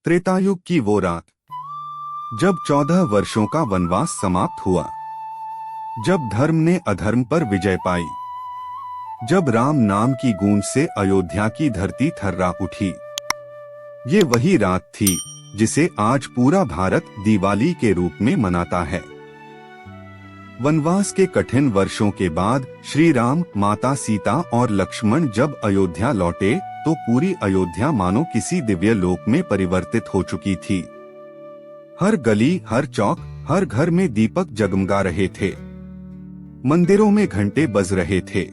त्रेतायुग की वो रात, जब 14 वर्षों का वनवास समाप्त हुआ, जब धर्म ने अधर्म पर विजय पाई, जब राम नाम की गूंज से अयोध्या की धरती थर्रा उठी। ये वही रात थी जिसे आज पूरा भारत दिवाली के रूप में मनाता है। वनवास के कठिन वर्षों के बाद श्री राम, माता सीता और लक्ष्मण जब अयोध्या लौटे तो पूरी अयोध्या मानो किसी दिव्य लोक में परिवर्तित हो चुकी थी। हर गली, हर चौक, हर घर में दीपक जगमगा रहे थे। मंदिरों में घंटे बज रहे थे।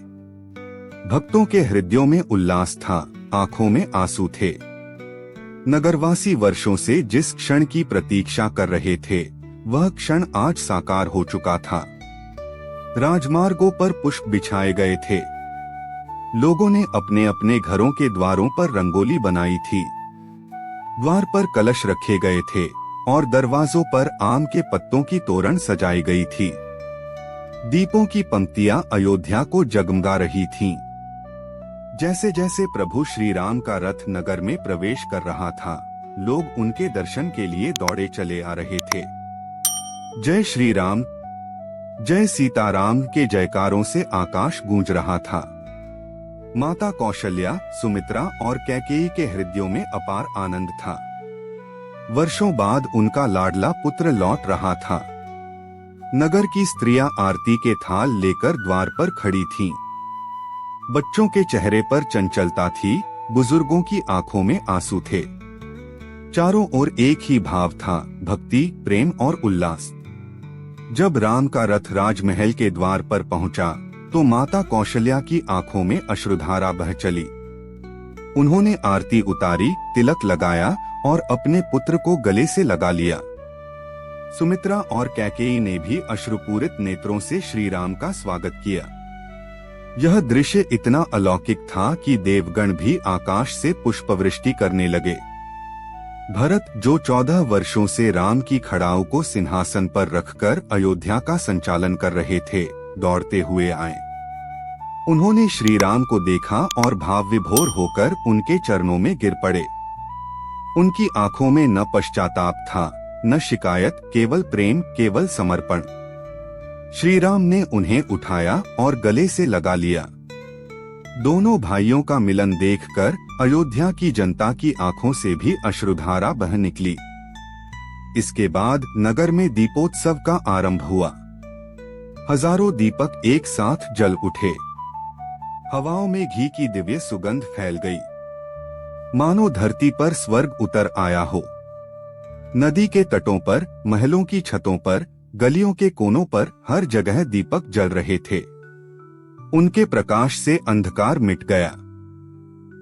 भक्तों के हृदयों में उल्लास था, आंखों में आंसू थे। नगरवासी वर्षों से जिस क्षण की प्रतीक्षा कर रहे थे, वह क्षण आज साकार हो चुका था। राजमार्गों पर पुष्प बिछाए गए थे। लोगों ने अपने अपने घरों के द्वारों पर रंगोली बनाई थी। द्वार पर कलश रखे गए थे और दरवाजों पर आम के पत्तों की तोरण सजाई गई थी। दीपों की पंक्तियां अयोध्या को जगमगा रही थीं। जैसे जैसे प्रभु श्री राम का रथ नगर में प्रवेश कर रहा था, लोग उनके दर्शन के लिए दौड़े चले आ रहे थे। जय श्री राम, जय सीताराम के जयकारों से आकाश गूंज रहा था। माता कौशल्या, सुमित्रा और कैकेयी के हृदयों में अपार आनंद था। वर्षों बाद उनका लाडला पुत्र लौट रहा था। नगर की स्त्रियां आरती के थाल लेकर द्वार पर खड़ी थीं। बच्चों के चेहरे पर चंचलता थी, बुजुर्गों की आंखों में आंसू थे। चारों ओर एक ही भाव था, भक्ति, प्रेम और उल्लास। जब राम का रथ राजमहल के द्वार पर पहुंचा, तो माता कौशल्या की आंखों में अश्रुधारा बह चली। उन्होंने आरती उतारी, तिलक लगाया और अपने पुत्र को गले से लगा लिया। सुमित्रा और कैकेयी ने भी अश्रुपूरित नेत्रों से श्री राम का स्वागत किया। यह दृश्य इतना अलौकिक था कि देवगण भी आकाश से पुष्पवृष्टि करने लगे। भरत, जो 14 वर्षों से राम की खड़ाऊ को सिंहासन पर रखकर अयोध्या का संचालन कर रहे थे, दौड़ते हुए आए। उन्होंने श्री राम को देखा और भाव विभोर होकर उनके चरणों में गिर पड़े। उनकी आंखों में न पश्चाताप था, न शिकायत, केवल प्रेम, केवल समर्पण। श्री राम ने उन्हें उठाया और गले से लगा लिया। दोनों भाइयों का मिलन देखकर अयोध्या की जनता की आंखों से भी अश्रुधारा बह निकली। इसके बाद नगर में दीपोत्सव का आरंभ हुआ। हजारों दीपक एक साथ जल उठे। हवाओं में घी की दिव्य सुगंध फैल गई, मानो धरती पर स्वर्ग उतर आया हो। नदी के तटों पर, महलों की छतों पर, गलियों के कोनों पर हर जगह दीपक जल रहे थे। उनके प्रकाश से अंधकार मिट गया।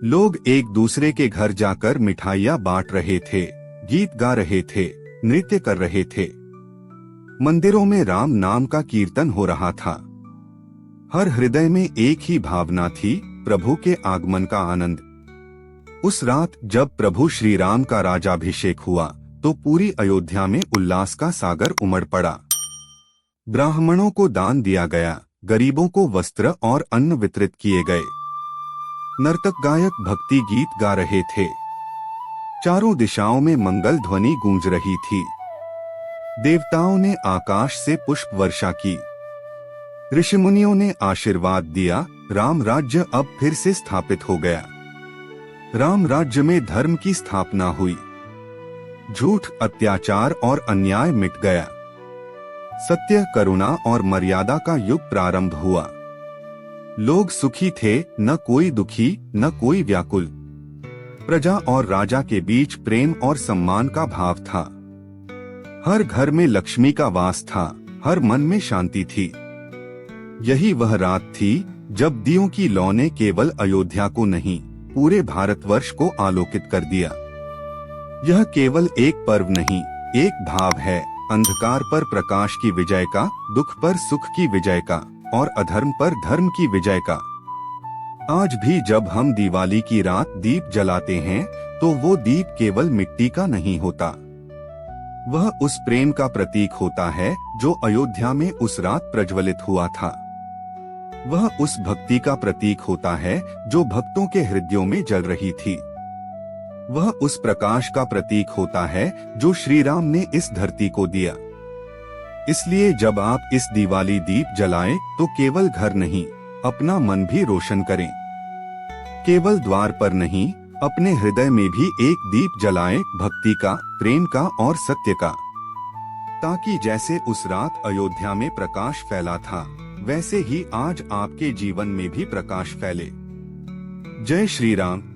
लोग एक दूसरे के घर जाकर मिठाइयां बांट रहे थे, गीत गा रहे थे, नृत्य कर रहे थे। मंदिरों में राम नाम का कीर्तन हो रहा था। हर हृदय में एक ही भावना थी, प्रभु के आगमन का आनंद। उस रात जब प्रभु श्री राम का राजाभिषेक हुआ, तो पूरी अयोध्या में उल्लास का सागर उमड़ पड़ा। ब्राह्मणों को दान दिया गया, गरीबों को वस्त्र और अन्न वितरित किए गए। नर्तक गायक भक्ति गीत गा रहे थे। चारों दिशाओं में मंगल ध्वनि गूंज रही थी। देवताओं ने आकाश से पुष्प वर्षा की। ऋषिमुनियों ने आशीर्वाद दिया। राम राज्य अब फिर से स्थापित हो गया। राम राज्य में धर्म की स्थापना हुई। झूठ, अत्याचार और अन्याय मिट गया। सत्य, करुणा और मर्यादा का युग प्रारंभ हुआ। लोग सुखी थे, न कोई दुखी, न कोई व्याकुल। प्रजा और राजा के बीच प्रेम और सम्मान का भाव था। हर घर में लक्ष्मी का वास था, हर मन में शांति थी। यही वह रात थी जब दियों की लौ ने केवल अयोध्या को नहीं, पूरे भारतवर्ष को आलोकित कर दिया। यह केवल एक पर्व नहीं, एक भाव है, अंधकार पर प्रकाश की विजय का, दुख पर सुख की विजय का और अधर्म पर धर्म की विजय का। आज भी जब हम दिवाली की रात दीप जलाते हैं, तो वो दीप केवल मिट्टी का नहीं होता। वह उस प्रेम का प्रतीक होता है जो अयोध्या में उस रात प्रज्वलित हुआ था। वह उस भक्ति का प्रतीक होता है जो भक्तों के हृदयों में जल रही थी। वह उस प्रकाश का प्रतीक होता है जो श्री राम ने इस धरती को दिया। इसलिए जब आप इस दिवाली दीप जलाएं तो केवल घर नहीं, अपना मन भी रोशन करें। केवल द्वार पर नहीं, अपने हृदय में भी एक दीप जलाएं, भक्ति का, प्रेम का और सत्य का। ताकि जैसे उस रात अयोध्या में प्रकाश फैला था, वैसे ही आज आपके जीवन में भी प्रकाश फैले। जय श्री राम।